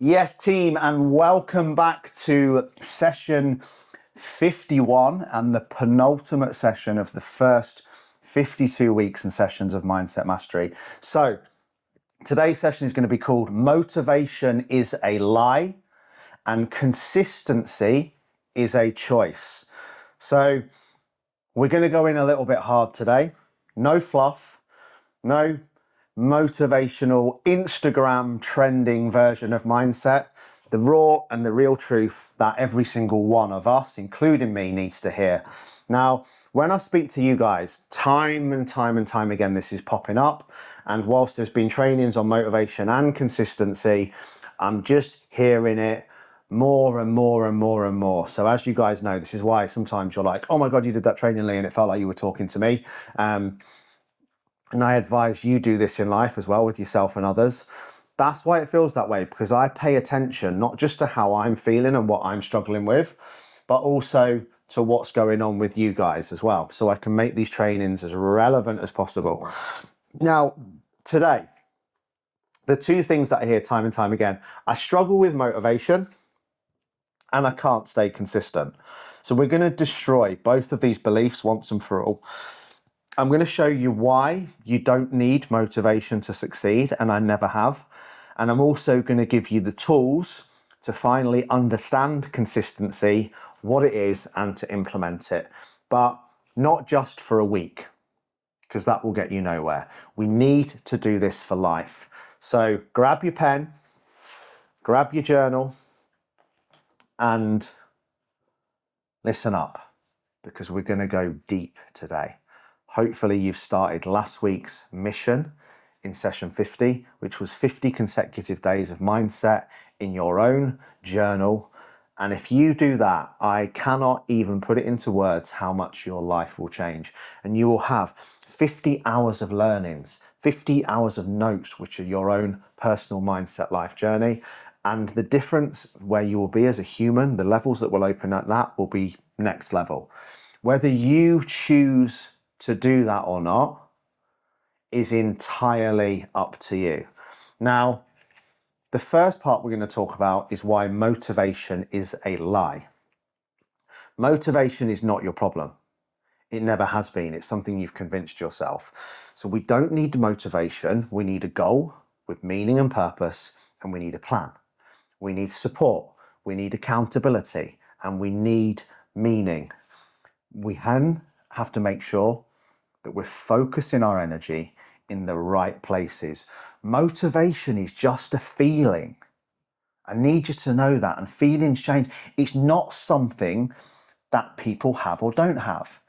Yes, team, and welcome back to session 51 and the penultimate session of the first 52 weeks and sessions of Mindset Mastery. So today's session is going to be called Motivation is a Lie and Consistency is a Choice. So we're going to go in a little bit hard today. No fluff, no motivational Instagram trending version of mindset. The raw and the real truth that every single one of us, including me, needs to hear. Now, when I speak to you guys, time and time again, this is popping up. And whilst there's been trainings on motivation and consistency, I'm just hearing it more and more. So as you guys know, this is why sometimes you're like, oh my God, you did that training, Lee, and it felt like you were talking to me. And I advise you do this in life as well with yourself and others. That's why it feels that way, because I pay attention not just to how I'm feeling and what I'm struggling with, but also to what's going on with you guys as well, so I can make these trainings as relevant as possible. Now, today, the two things that I hear time and time again, I struggle with motivation and I can't stay consistent. So we're going to destroy both of these beliefs once and for all. I'm going to show you why you don't need motivation to succeed, and I never have. And I'm also going to give you the tools to finally understand consistency, what it is, and to implement it. But not just for a week, because that will get you nowhere. We need to do this for life. So grab your pen, grab your journal, and listen up, because we're going to go deep today. Hopefully you've started last week's mission in session 50, which was 50 consecutive days of mindset in your own journal. And if you do that, I cannot even put it into words how much your life will change. And you will have 50 hours of learnings, 50 hours of notes, which are your own personal mindset life journey. And the difference where you will be as a human, the levels that will open at that will be next level. Whether you choose to do that or not is entirely up to you. Now, the first part we're going to talk about is why motivation is a lie. Motivation is not your problem. It never has been. It's something you've convinced yourself. So we don't need motivation. We need a goal with meaning and purpose, and we need a plan. We need support. We need accountability, and we need meaning. We have to make sure that we're focusing our energy in the right places. Motivation is just a feeling. I need you to know that. And feelings change. It's not something that people have or don't have.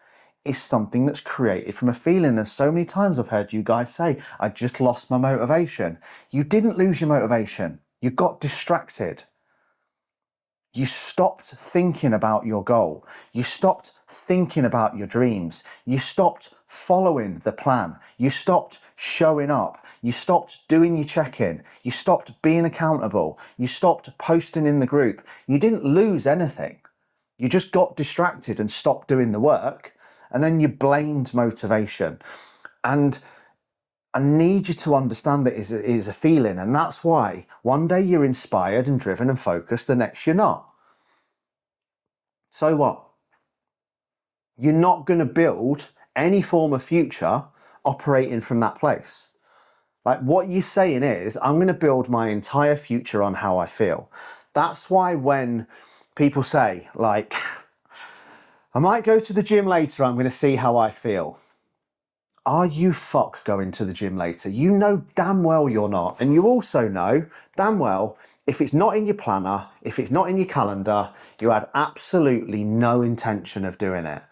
It's something that's created from a feeling. And so many times I've heard you guys say, I just lost my motivation. You didn't lose your motivation. You got distracted. You stopped thinking about your goal. You stopped thinking about your dreams. You stopped following the plan. You stopped showing up. You stopped doing your check-in. You stopped being accountable. You stopped posting in the group. You didn't lose anything. You just got distracted and stopped doing the work, and then you blamed motivation. And I need you to understand that it is a feeling, and that's why one day you're inspired and driven and focused, the next you're not. So what? You're not going to build any form of future operating from that place. Like, what you're saying is, I'm going to build my entire future on how I feel. That's why when people say, like, I might go to the gym later, I'm going to see how I feel. Are you going to the gym later? You know damn well you're not. And you also know damn well, if it's not in your planner, if it's not in your calendar, you had absolutely no intention of doing it.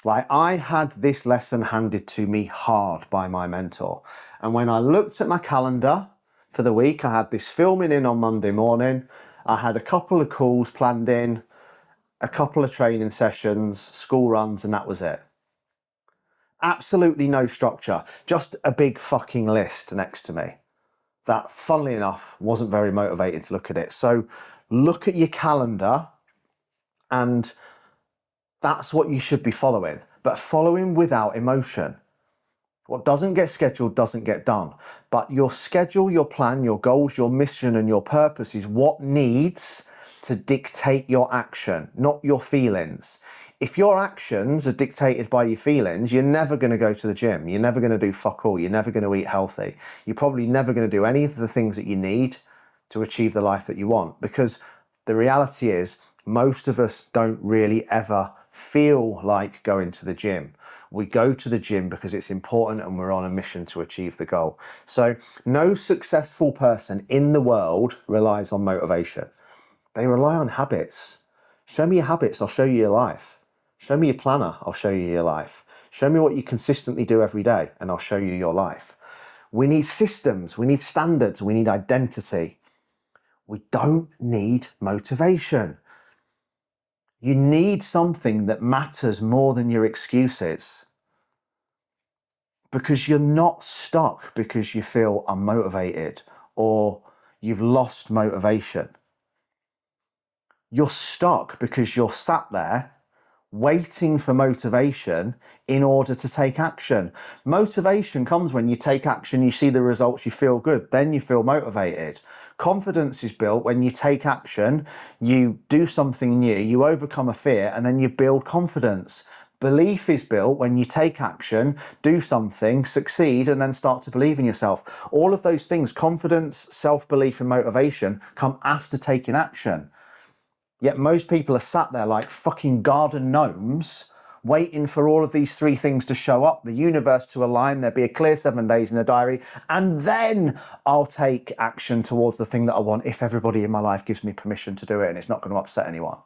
Like, I had this lesson handed to me hard by my mentor. And when I looked at my calendar for the week, I had this filming in on Monday morning. I had a couple of calls planned in, a couple of training sessions, school runs, and that was it. Absolutely no structure, just a big fucking list next to me that, funnily enough, wasn't very motivated to look at it. So look at your calendar, and that's what you should be following, but following without emotion. What doesn't get scheduled doesn't get done. But your schedule, your plan, your goals, your mission, and your purpose is what needs to dictate your action, not your feelings. If your actions are dictated by your feelings, you're never going to go to the gym. You're never going to do fuck all. You're never going to eat healthy. You're probably never going to do any of the things that you need to achieve the life that you want, because the reality is most of us don't really ever feel like going to the gym. We go to the gym because it's important and we're on a mission to achieve the goal. So no successful person in the world relies on motivation. They rely on habits. Show me your habits, I'll show you your life. Show me your planner, I'll show you your life. Show me what you consistently do every day and I'll show you your life. We need systems, we need standards, we need identity. We don't need motivation. You need something that matters more than your excuses, because you're not stuck because you feel unmotivated or you've lost motivation. You're stuck because you're sat there waiting for motivation in order to take action. Motivation comes when you take action, you see the results, you feel good, then you feel motivated. Confidence is built when you take action, you do something new, you overcome a fear, and then you build confidence. Belief is built when you take action, do something, succeed, and then start to believe in yourself. All of those things, confidence, self-belief, and motivation, come after taking action. Yet most people are sat there like fucking garden gnomes, waiting for all of these three things to show up, the universe to align, there'll be a clear 7 days in the diary, and then I'll take action towards the thing that I want if everybody in my life gives me permission to do it and it's not going to upset anyone.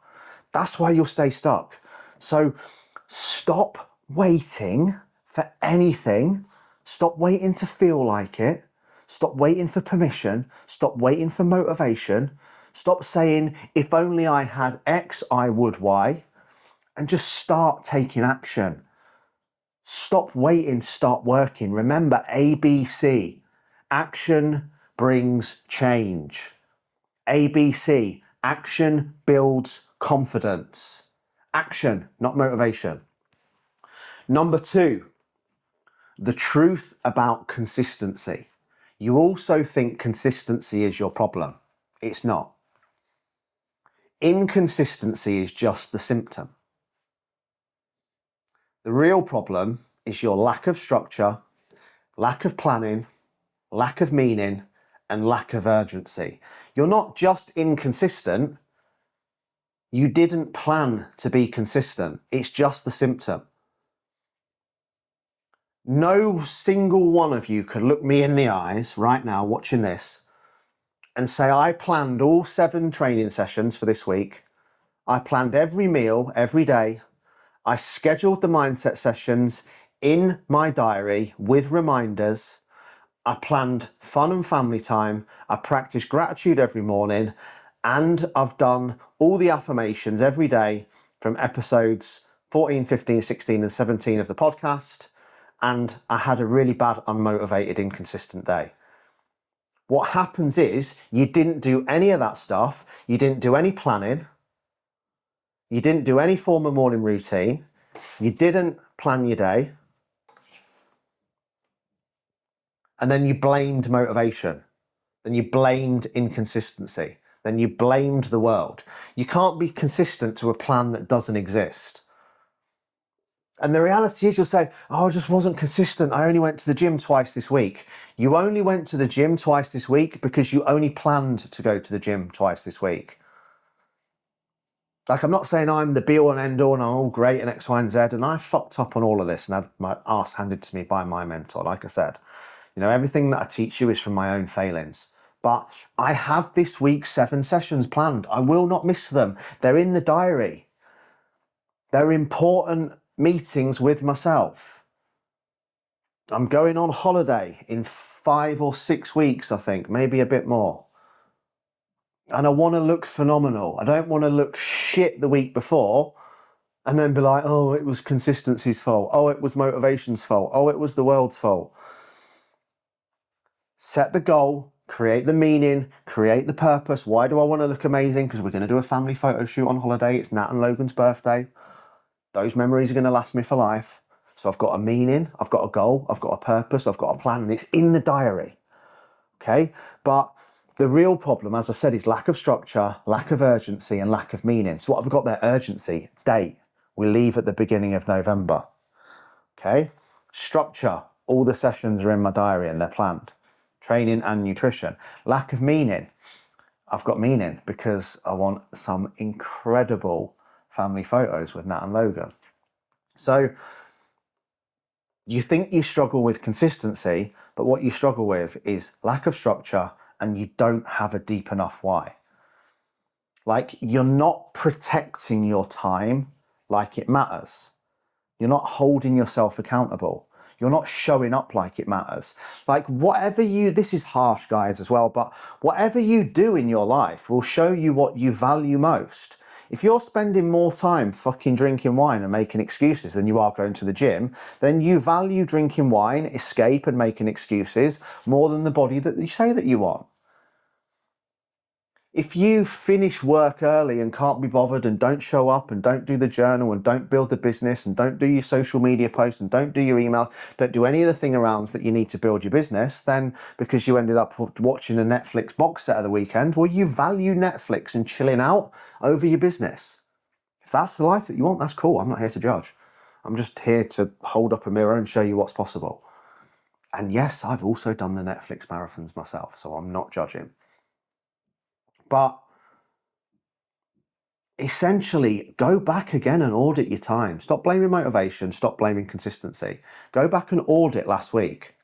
That's why you'll stay stuck. So stop waiting for anything. Stop waiting to feel like it. Stop waiting for permission. Stop waiting for motivation. Stop saying, if only I had X, I would Y, and just start taking action. Stop waiting, start working. Remember ABC, action brings change. ABC, action builds confidence. Action, not motivation. Number 2, the truth about consistency. You also think consistency is your problem. It's not. Inconsistency is just the symptom. The real problem is your lack of structure, lack of planning, lack of meaning, and lack of urgency. You're not just inconsistent, you didn't plan to be consistent. It's just the symptom. No single one of you could look me in the eyes right now watching this and say, I planned all 7 training sessions for this week. I planned every meal every day. I scheduled the mindset sessions in my diary with reminders. I planned fun and family time. I practiced gratitude every morning. And I've done all the affirmations every day from episodes 14, 15, 16, and 17 of the podcast. And I had a really bad, unmotivated, inconsistent day. What happens is you didn't do any of that stuff. You didn't do any planning. You didn't do any form of morning routine. You didn't plan your day. And then you blamed motivation. Then you blamed inconsistency. Then you blamed the world. You can't be consistent to a plan that doesn't exist. And the reality is you'll say, oh, I just wasn't consistent. I only went to the gym twice this week. You only went to the gym twice this week because you only planned to go to the gym twice this week. Like, I'm not saying I'm the be all and end all and I'm all great and X, Y, and Z. And I fucked up on all of this and had my ass handed to me by my mentor. Like I said, you know, everything that I teach you is from my own failings. But I have this week 7 sessions planned. I will not miss them. They're in the diary. They're important meetings with myself. I'm going on holiday in 5 or 6 weeks, I think, maybe a bit more. And I want to look phenomenal. I don't want to look shit the week before and then be like, oh, it was consistency's fault. Oh, it was motivation's fault. Oh, it was the world's fault. Set the goal, create the meaning, create the purpose. Why do I want to look amazing? Because we're going to do a family photo shoot on holiday. It's Nat and Logan's birthday. Those memories are going to last me for life. So I've got a meaning, I've got a goal, I've got a purpose, I've got a plan, and it's in the diary. Okay? But the real problem, as I said, is lack of structure, lack of urgency, and lack of meaning. So what have I got there? Urgency, date. We leave at the beginning of November. Okay? Structure. All the sessions are in my diary and they're planned. Training and nutrition. Lack of meaning. I've got meaning because I want some incredible family photos with Nat and Logan. So you think you struggle with consistency, but what you struggle with is lack of structure and you don't have a deep enough why. Like, you're not protecting your time like it matters. You're not holding yourself accountable. You're not showing up like it matters. Like, this is harsh, guys, as well, but whatever you do in your life will show you what you value most. If you're spending more time fucking drinking wine and making excuses than you are going to the gym, then you value drinking wine, escape, and making excuses more than the body that you say that you want. If you finish work early and can't be bothered and don't show up and don't do the journal and don't build the business and don't do your social media posts and don't do your email, don't do any of the thing arounds that you need to build your business, then because you ended up watching a Netflix box set of the weekend, well, you value Netflix and chilling out over your business. If that's the life that you want, that's cool. I'm not here to judge. I'm just here to hold up a mirror and show you what's possible. And yes, I've also done the Netflix marathons myself, so I'm not judging. But essentially, go back again and audit your time. Stop blaming motivation. Stop blaming consistency. Go back and audit last week.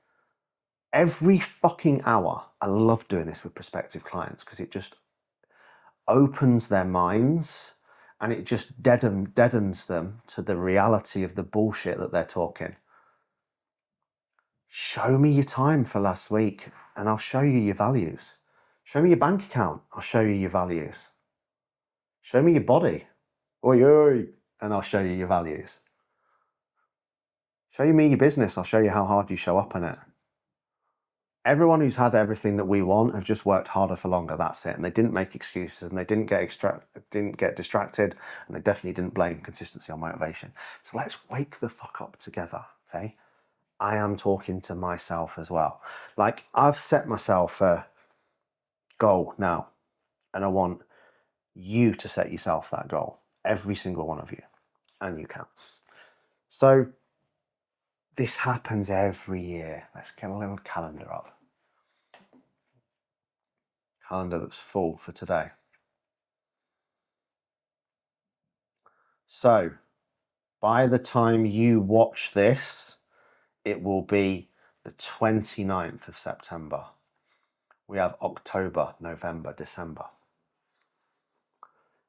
Every fucking hour. I love doing this with prospective clients because it just opens their minds and it just deadens them to the reality of the bullshit that they're talking. Show me your time for last week and I'll show you your values. Show me your bank account. I'll show you your values. Show me your body. Oi, oi, and I'll show you your values. Show me your business. I'll show you how hard you show up in it. Everyone who's had everything that we want have just worked harder for longer. That's it. And they didn't make excuses and they didn't get distracted and they definitely didn't blame consistency on motivation. So let's wake the fuck up together, okay? I am talking to myself as well. Like, I've set myself a goal now and I want you to set yourself that goal. Every single one of you. And you can. So this happens every year. Let's get a little calendar up. Calendar that's full for today. So by the time you watch this, it will be the 29th of September. We have October, November, December.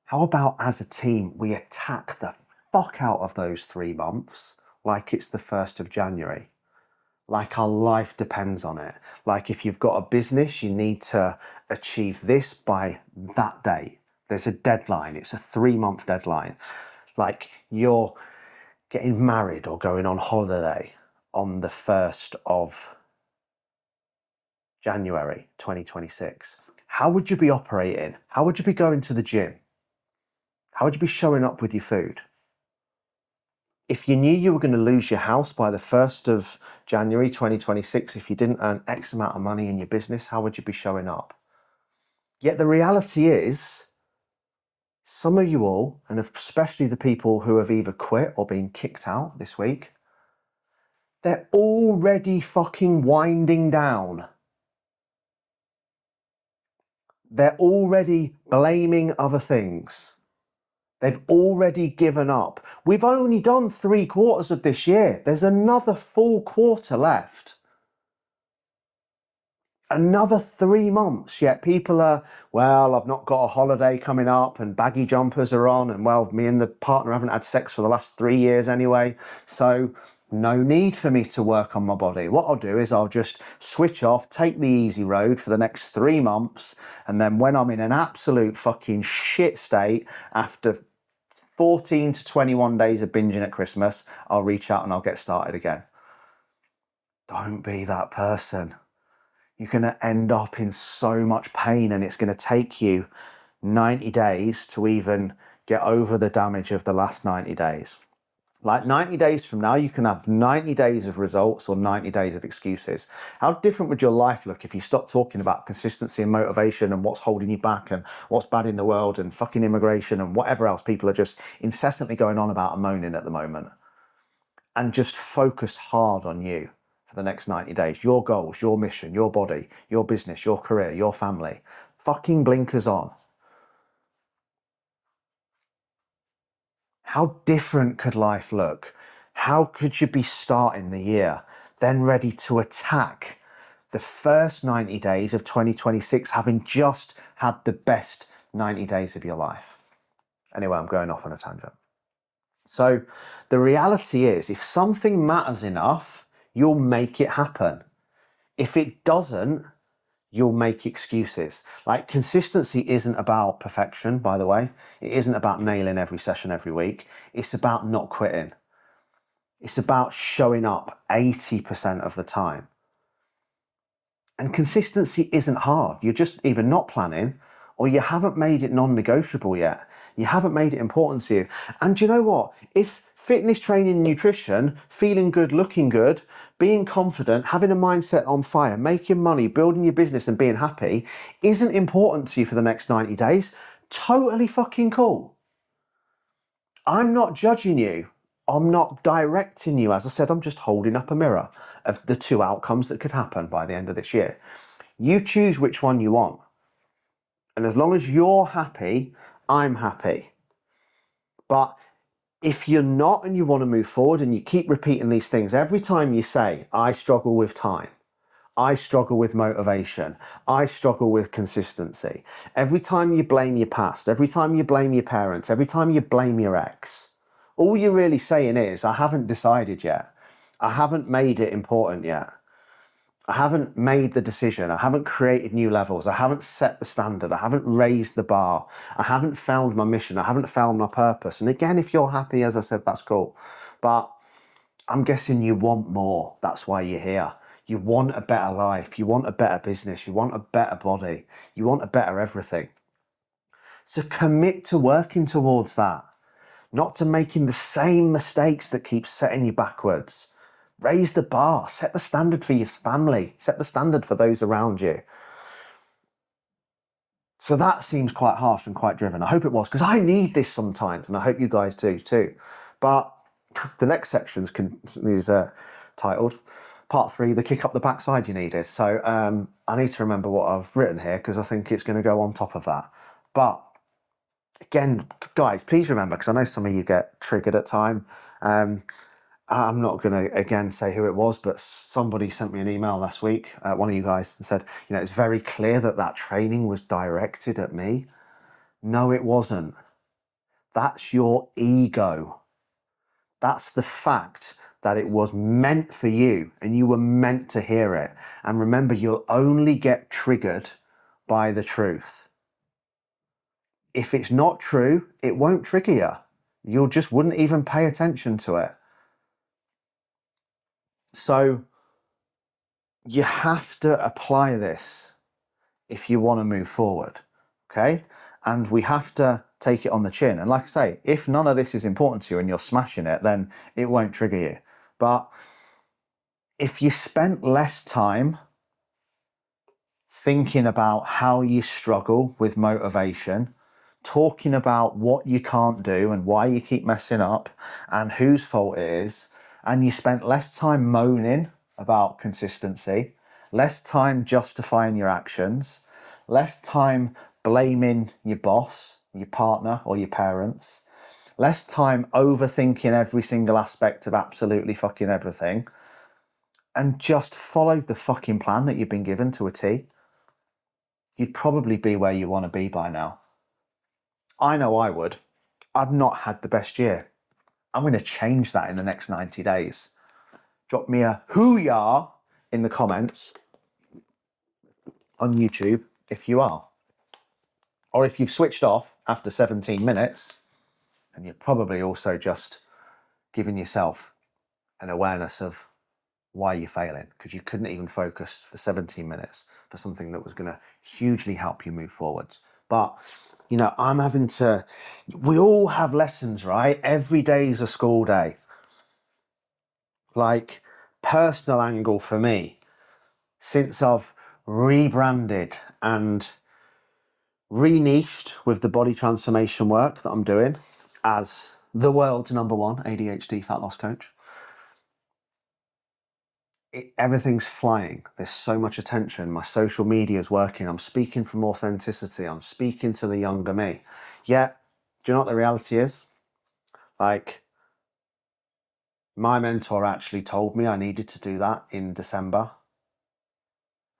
How about as a team, we attack the fuck out of those 3 months like it's the 1st of January? Like our life depends on it. Like if you've got a business, you need to achieve this by that date. There's a deadline. It's a 3-month deadline. Like you're getting married or going on holiday on the 1st of January 2026. How would you be operating? How would you be going to the gym? How would you be showing up with your food? If you knew you were going to lose your house by the 1st of January 2026, if you didn't earn X amount of money in your business, how would you be showing up? Yet the reality is, some of you all, and especially the people who have either quit or been kicked out this week, they're already fucking winding down. They're already blaming other things. They've already given up. We've only done 3/4 of this year. There's another full quarter left. Another 3 months, yet people are, well, I've not got a holiday coming up and baggy jumpers are on and, well, me and the partner haven't had sex for the last 3 years anyway, so no need for me to work on my body. What I'll do is I'll just switch off, take the easy road for the next 3 months, and then when I'm in an absolute fucking shit state after 14 to 21 days of binging at Christmas, I'll reach out and I'll get started again. Don't be that person. You're going to end up in so much pain and it's going to take you 90 days to even get over the damage of the last 90 days. Like 90 days from now, you can have 90 days of results or 90 days of excuses. How different would your life look if you stopped talking about consistency and motivation and what's holding you back and what's bad in the world and fucking immigration and whatever else people are just incessantly going on about and moaning at the moment, and just focused hard on you for the next 90 days, your goals, your mission, your body, your business, your career, your family. Fucking blinkers on. How different could life look? How could you be starting the year, then ready to attack the first 90 days of 2026, having just had the best 90 days of your life? Anyway, I'm going off on a tangent. So the reality is, if something matters enough, you'll make it happen. If it doesn't, you'll make excuses. Like, consistency isn't about perfection, by the way. It isn't about nailing every session every week. It's about not quitting. It's about showing up 80% of the time. And consistency isn't hard. You're just either not planning or you haven't made it non-negotiable yet. You haven't made it important to you. And do you know what? If fitness, training, nutrition, feeling good, looking good, being confident, having a mindset on fire, making money, building your business and being happy isn't important to you for the next 90 days, totally fucking cool. I'm not judging you. I'm not directing you. As I said, I'm just holding up a mirror of the two outcomes that could happen by the end of this year. You choose which one you want. And as long as you're happy, I'm happy. But if you're not and you want to move forward and you keep repeating these things, every time you say, I struggle with time, I struggle with motivation, I struggle with consistency, every time you blame your past, every time you blame your parents, every time you blame your ex, all you're really saying is, I haven't decided yet. I haven't made it important yet. I haven't made the decision. I haven't created new levels. I haven't set the standard. I haven't raised the bar. I haven't found my mission. I haven't found my purpose. And again, if you're happy, as I said, that's cool. But I'm guessing you want more. That's why you're here. You want a better life. You want a better business. You want a better body. You want a better everything. So commit to working towards that, not to making the same mistakes that keep setting you backwards. Raise the bar, set the standard for your family, set the standard for those around you. So that seems quite harsh and quite driven. I hope it was, because I need this sometimes, and I hope you guys do too. But the next section is titled Part 3, the kick up the backside you needed. So I need to remember what I've written here, because I think it's going to go on top of that. But again, guys, please remember, because I know some of you get triggered at time. I'm not going to, again, say who it was, but somebody sent me an email last week, one of you guys, and said, it's very clear that that training was directed at me. No, it wasn't. That's your ego. That's the fact that it was meant for you and you were meant to hear it. And remember, you'll only get triggered by the truth. If it's not true, it won't trigger you. You just wouldn't even pay attention to it. So you have to apply this if you want to move forward, okay? And we have to take it on the chin. And like I say, if none of this is important to you and you're smashing it, then it won't trigger you. But if you spent less time thinking about how you struggle with motivation, talking about what you can't do and why you keep messing up and whose fault it is, and you spent less time moaning about consistency, less time justifying your actions, less time blaming your boss, your partner, or your parents, less time overthinking every single aspect of absolutely fucking everything, and just followed the fucking plan that you've been given to a T, you'd probably be where you want to be by now. I know I would. I've not had the best year. I'm going to change that in the next 90 days. Drop me a who ya are in the comments on YouTube if you are. Or if you've switched off after 17 minutes, and you're probably also just giving yourself an awareness of why you're failing, because you couldn't even focus for 17 minutes for something that was going to hugely help you move forwards. But we all have lessons, right? Every day is a school day. like personal angle for me, since I've rebranded and re-niched with the body transformation work that I'm doing as the world's #1 ADHD fat loss coach, everything's flying. There's so much attention. My social media is working. I'm speaking from authenticity. I'm speaking to the younger me. Yet, do you know what the reality is? Like, my mentor actually told me I needed to do that in December.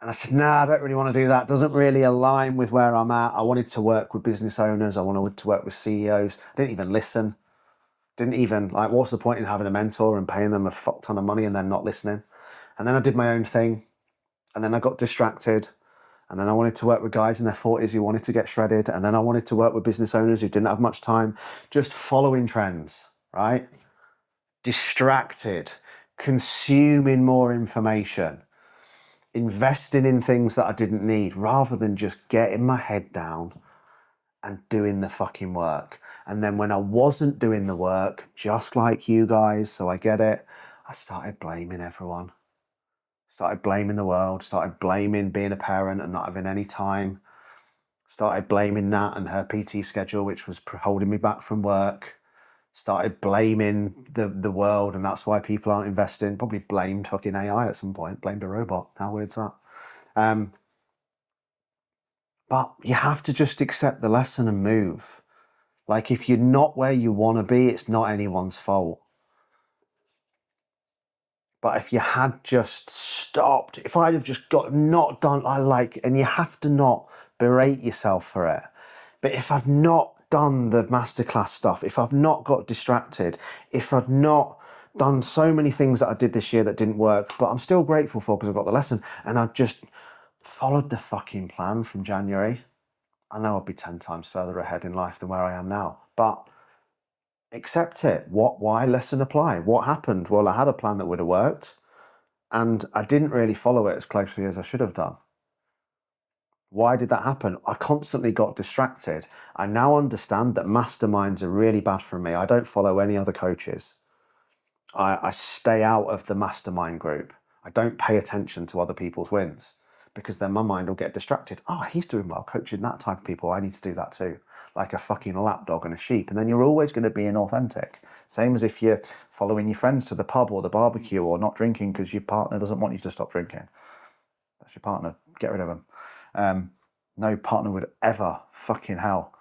And I said, nah, I don't really want to do that. It doesn't really align with where I'm at. I wanted to work with business owners. I wanted to work with CEOs. I didn't even listen. What's the point in having a mentor and paying them a fuck ton of money and then not listening? And then I did my own thing. And then I got distracted. And then I wanted to work with guys in their 40s who wanted to get shredded. And then I wanted to work with business owners who didn't have much time, just following trends, right? Distracted, consuming more information, investing in things that I didn't need, rather than just getting my head down and doing the fucking work. And then when I wasn't doing the work, just like you guys, so I get it, I started blaming everyone. Started blaming the world, started blaming being a parent and not having any time. Started blaming Nat and her PT schedule, which was holding me back from work. Started blaming the world, and that's why people aren't investing. Probably blamed fucking AI at some point, blamed a robot. How weird's that? But you have to just accept the lesson and move. Like, if you're not where you want to be, it's not anyone's fault. But if you had just stopped, if I'd have just got not done, and you have to not berate yourself for it. But if I've not done the masterclass stuff, if I've not got distracted, if I've not done so many things that I did this year that didn't work, but I'm still grateful for because I've got the lesson, and I just followed the fucking plan from January, I know I'd be 10 times further ahead in life than where I am now. But accept it. Why lesson apply? What happened? Well, I had a plan that would have worked, and I didn't really follow it as closely as I should have done. Why did that happen? I constantly got distracted. I now understand that masterminds are really bad for me. I don't follow any other coaches. I stay out of the mastermind group. I don't pay attention to other people's wins, because then my mind will get distracted. Oh, he's doing well coaching that type of people. I need to do that too. Like a fucking lapdog and a sheep. And then you're always going to be inauthentic. Same as if you're following your friends to the pub or the barbecue, or not drinking because your partner doesn't want you to stop drinking. That's your partner. Get rid of them. No partner would ever, fucking hell,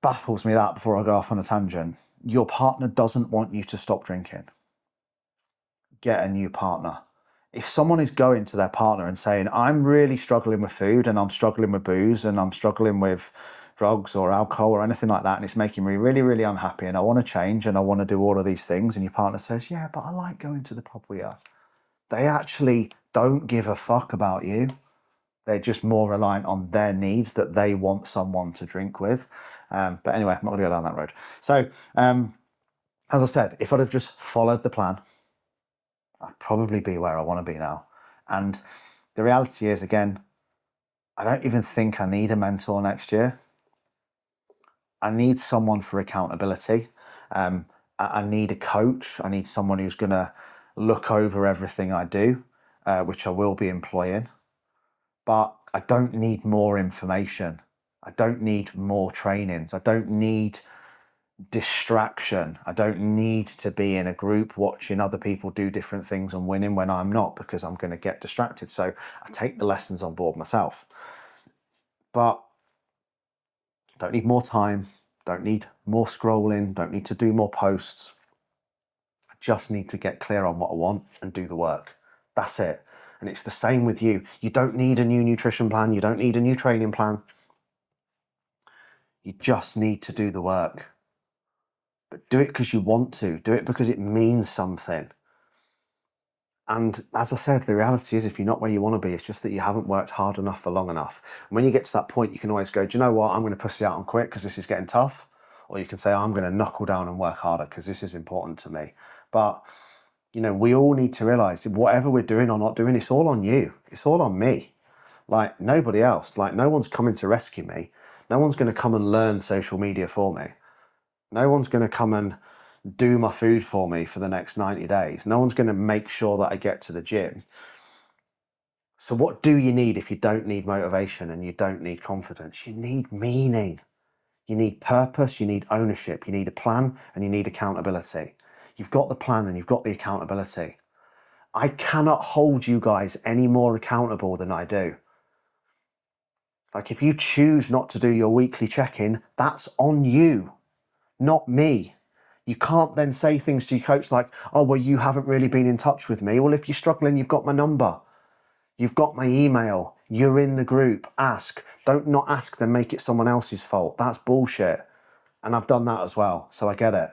baffles me that before I go off on a tangent. Your partner doesn't want you to stop drinking. Get a new partner. If someone is going to their partner and saying, I'm really struggling with food, and I'm struggling with booze, and I'm struggling with drugs or alcohol or anything like that, and it's making me really, really unhappy, and I want to change and I want to do all of these things, and your partner says, yeah, but I like going to the pub with you. They actually don't give a fuck about you. They're just more reliant on their needs, that they want someone to drink with. But anyway, I'm not going to go down that road. So, as I said, if I'd have just followed the plan, I'd probably be where I want to be now. And the reality is, again, I don't even think I need a mentor next year. I need someone for accountability. I need a coach. I need someone who's going to look over everything I do, which I will be employing. But I don't need more information. I don't need more trainings. I don't need distraction. I don't need to be in a group watching other people do different things and winning when I'm not, because I'm going to get distracted. So I take the lessons on board myself. But don't need more time. Don't need more scrolling. Don't need to do more posts. I just need to get clear on what I want and do the work. That's it. And it's the same with you. You don't need a new nutrition plan. You don't need a new training plan. You just need to do the work. But do it because you want to. Do it because it means something. And as I said, the reality is, if you're not where you want to be, it's just that you haven't worked hard enough for long enough. And when you get to that point, you can always go, do you know what? I'm going to pussy out and quit because this is getting tough. Or you can say, I'm going to knuckle down and work harder because this is important to me. But we all need to realize, whatever we're doing or not doing, it's all on you. It's all on me. Like, nobody else. Like, no one's coming to rescue me. No one's going to come and learn social media for me. No one's going to come and do my food for me for the next 90 days. No one's going to make sure that I get to the gym. So what do you need if you don't need motivation and you don't need confidence? You need meaning. You need purpose, you need ownership, you need a plan, and you need accountability. You've got the plan and you've got the accountability. I cannot hold you guys any more accountable than I do. Like, if you choose not to do your weekly check-in, that's on you, not me. You can't then say things to your coach like, oh, well, you haven't really been in touch with me. Well, if you're struggling, you've got my number. You've got my email. You're in the group. Ask. Don't not ask, then make it someone else's fault. That's bullshit. And I've done that as well, so I get it.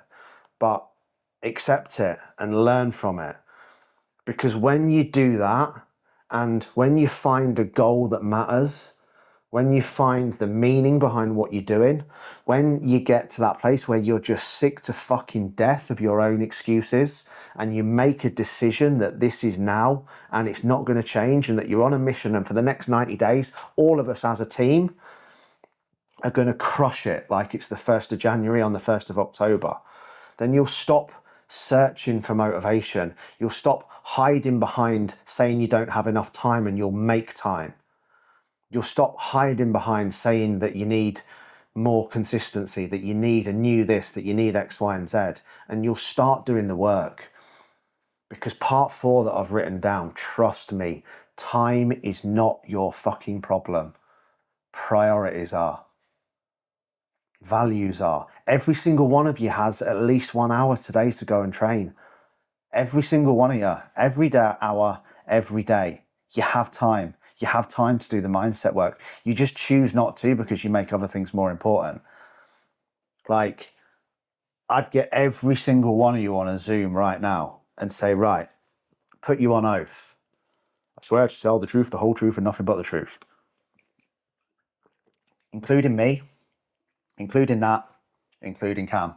But accept it and learn from it. Because when you do that, and when you find a goal that matters, when you find the meaning behind what you're doing, when you get to that place where you're just sick to fucking death of your own excuses, and you make a decision that this is now and it's not going to change, and that you're on a mission, and for the next 90 days, all of us as a team are going to crush it like it's the 1st of January on the 1st of October, then you'll stop searching for motivation. You'll stop hiding behind saying you don't have enough time, and you'll make time. You'll stop hiding behind saying that you need more consistency, that you need a new this, that you need X, Y, and Z, and you'll start doing the work. Because part 4 that I've written down, trust me, time is not your fucking problem. Priorities are. Values are. Every single one of you has at least 1 hour today to go and train. Every single one of you, every day, hour, every day, you have time. You have time to do the mindset work. You just choose not to because you make other things more important. Like, I'd get every single one of you on a Zoom right now and say, right, put you on oath. I swear to tell the truth, the whole truth, and nothing but the truth. Including me, including Nat, including Cam.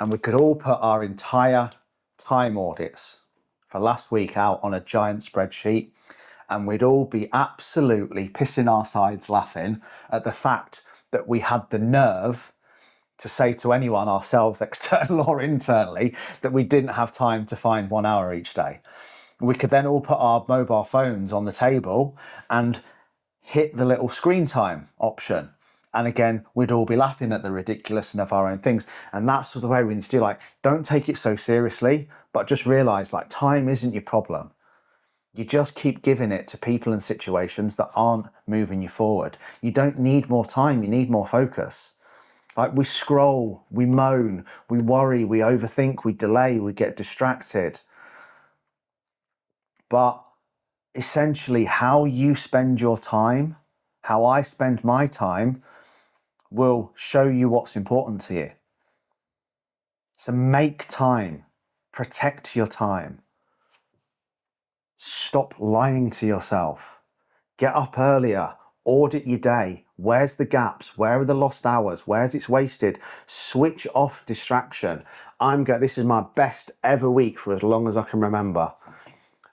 And we could all put our entire time audits for last week out on a giant spreadsheet, and we'd all be absolutely pissing our sides laughing at the fact that we had the nerve to say to anyone, ourselves, external or internally, that we didn't have time to find 1 hour each day. We could then all put our mobile phones on the table and hit the little screen time option. And again, we'd all be laughing at the ridiculousness of our own things. And that's the way we need to do. Like, don't take it so seriously, but just realize, like, time isn't your problem. You just keep giving it to people and situations that aren't moving you forward. You don't need more time, you need more focus. Like, we scroll, we moan, we worry, we overthink, we delay, we get distracted. But essentially, how you spend your time, how I spend my time, will show you what's important to you. So make time, protect your time. Stop lying to yourself. Get up earlier, audit your day. Where's the gaps? Where are the lost hours? Where's it's wasted? Switch off distraction. This is my best ever week for as long as I can remember.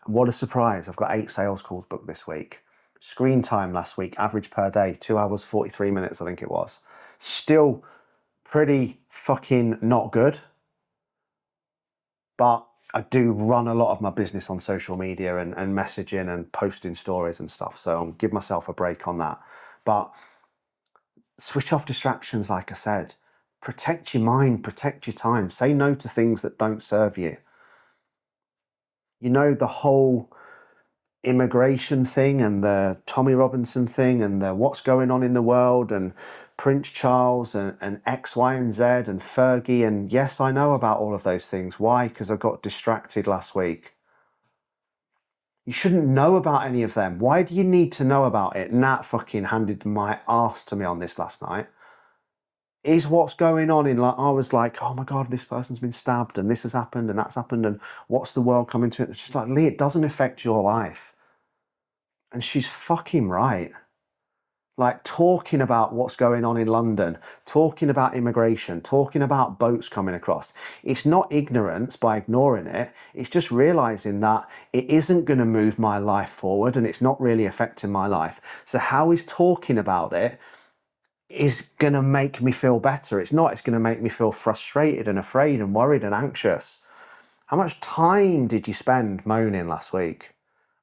And what a surprise, I've got 8 sales calls booked this week. Screen time last week, average per day, 2 hours, 43 minutes, I think it was. Still pretty fucking not good. But I do run a lot of my business on social media and messaging and posting stories and stuff. So I'll give myself a break on that. But switch off distractions, like I said. Protect your mind, protect your time. Say no to things that don't serve you. You know, the whole immigration thing and the Tommy Robinson thing and the what's going on in the world and Prince Charles and X, Y, and Z and Fergie. And yes, I know about all of those things. Why? Because I got distracted last week. You shouldn't know about any of them. Why do you need to know about it? Nat fucking handed my ass to me on this last night. Is what's going on in, like, I was like, oh my God, this person's been stabbed and this has happened and that's happened and what's the world coming to? It's just like, Lee, it doesn't affect your life. And she's fucking right. Like, talking about what's going on in London, talking about immigration, talking about boats coming across. It's not ignorance by ignoring it. It's just realizing that it isn't going to move my life forward and it's not really affecting my life. So how is talking about it is going to make me feel better. It's not. It's going to make me feel frustrated and afraid and worried and anxious. How much time did you spend moaning last week?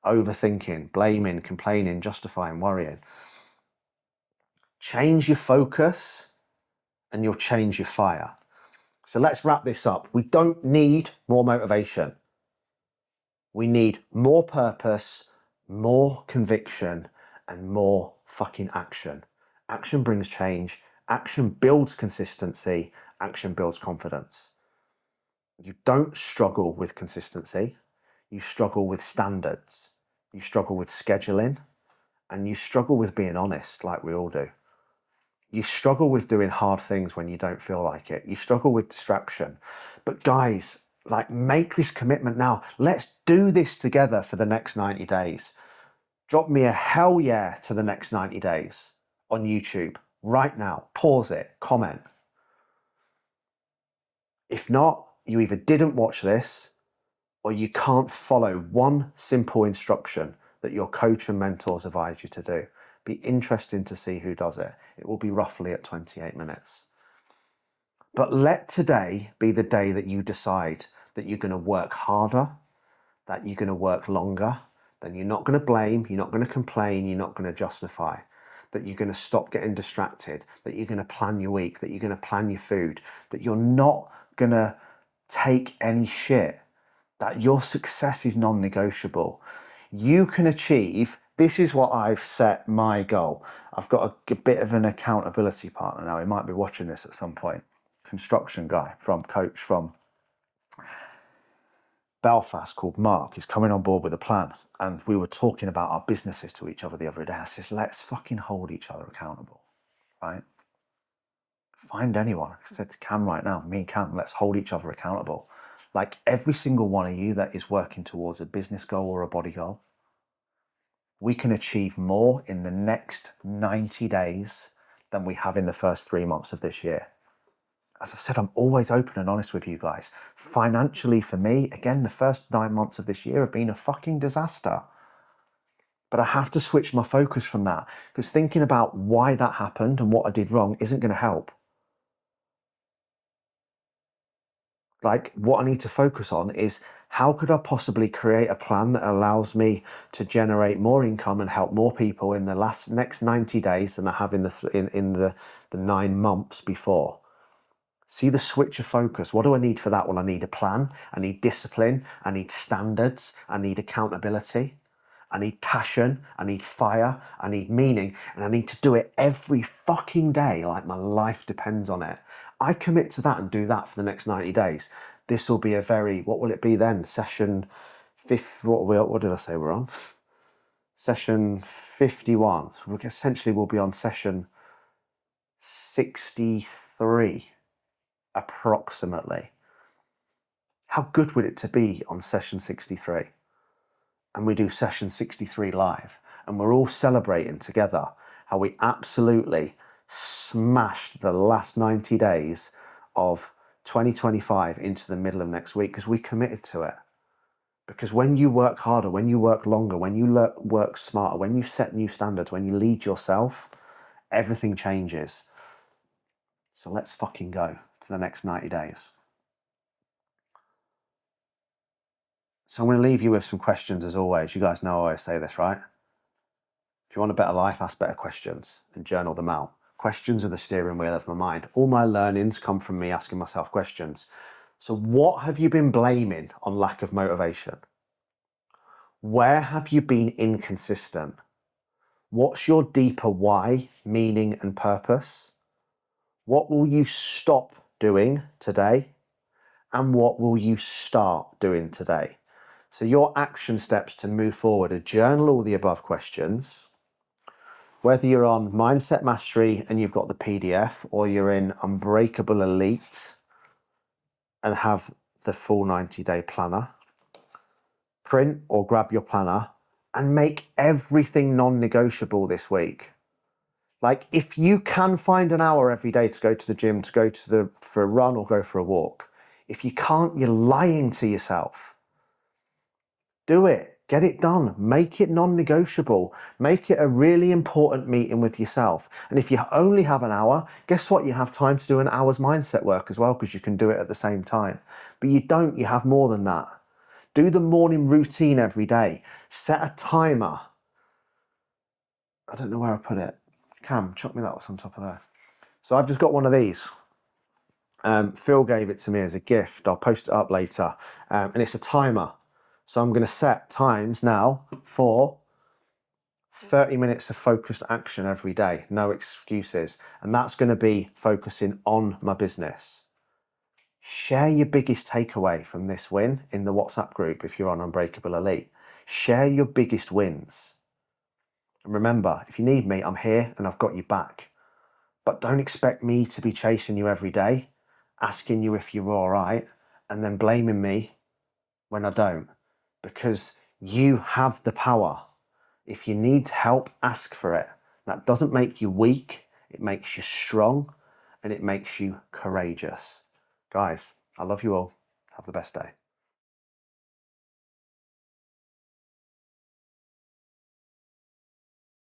Overthinking, blaming, complaining, justifying, worrying. Change your focus and you'll change your fire. So let's wrap this up. We don't need more motivation. We need more purpose, more conviction, and more fucking action. Action brings change. Action builds consistency. Action builds confidence. You don't struggle with consistency. You struggle with standards. You struggle with scheduling. And you struggle with being honest, like we all do. You struggle with doing hard things when you don't feel like it. You struggle with distraction. But guys, like, make this commitment now. Let's do this together for the next 90 days. Drop me a hell yeah to the next 90 days on YouTube right now. Pause it, comment. If not, you either didn't watch this or you can't follow one simple instruction that your coach and mentors advise you to do. Be interesting to see who does it. It will be roughly at 28 minutes. But let today be the day that you decide that you're going to work harder, that you're going to work longer, that you're not going to blame, you're not going to complain, you're not going to justify, that you're going to stop getting distracted, that you're going to plan your week, that you're going to plan your food, that you're not going to take any shit, that your success is non-negotiable. You can achieve, this is what I've set my goal. I've got a bit of an accountability partner now. He might be watching this at some point. Construction guy coach from Belfast called Mark. He's coming on board with a plan. And we were talking about our businesses to each other the other day. I says, let's fucking hold each other accountable, right? Find anyone. I said to Cam right now, me and Cam, let's hold each other accountable. Like every single one of you that is working towards a business goal or a body goal, we can achieve more in the next 90 days than we have in the first 3 months of this year. As I said, I'm always open and honest with you guys. Financially for me, again, the first 9 months of this year have been a fucking disaster. But I have to switch my focus from that, because thinking about why that happened and what I did wrong isn't going to help. Like, what I need to focus on is how could I possibly create a plan that allows me to generate more income and help more people in the next 90 days than I have in the 9 months before. See the switch of focus. What do I need for that? Well, I need a plan. I need discipline. I need standards. I need accountability. I need passion. I need fire. I need meaning. And I need to do it every fucking day like my life depends on it. I commit to that and do that for the next 90 days. This will be a very, what will it be then? Session 5, what did I say we're on? Session 51. So essentially we'll be on session 63. Approximately. How good would it to be on session 63? And we do session 63 live, and we're all celebrating together how we absolutely smashed the last 90 days of 2025 into the middle of next week, because we committed to it. Because when you work harder, when you work longer, when you work smarter, when you set new standards, when you lead yourself, everything changes. So let's fucking go to the next 90 days. So I'm going to leave you with some questions as always. You guys know I always say this, right? If you want a better life, ask better questions and journal them out. Questions are the steering wheel of my mind. All my learnings come from me asking myself questions. So what have you been blaming on lack of motivation? Where have you been inconsistent? What's your deeper why, meaning and purpose? What will you stop doing today? And what will you start doing today? So your action steps to move forward are journal all the above questions. Whether you're on Mindset Mastery and you've got the PDF, or you're in Unbreakable Elite and have the full 90-day planner, print or grab your planner and make everything non-negotiable this week. Like, if you can find an hour every day to go to the gym, to go for a run or go for a walk, if you can't, you're lying to yourself. Do it. Get it done. Make it non-negotiable. Make it a really important meeting with yourself. And if you only have an hour, guess what? You have time to do an hour's mindset work as well, because you can do it at the same time. But you don't, you have more than that. Do the morning routine every day. Set a timer. I don't know where I put it. Cam, chuck me that what's on top of there. So I've just got one of these. Phil gave it to me as a gift. I'll post it up later. And it's a timer. So I'm going to set times now for 30 minutes of focused action every day. No excuses. And that's going to be focusing on my business. Share your biggest takeaway from this win in the WhatsApp group if you're on Unbreakable Elite. Share your biggest wins. And remember, if you need me, I'm here and I've got you back. But don't expect me to be chasing you every day, asking you if you're all right, and then blaming me when I don't. Because you have the power. If you need help, ask for it. That doesn't make you weak. It makes you strong and it makes you courageous. Guys, I love you all. Have the best day.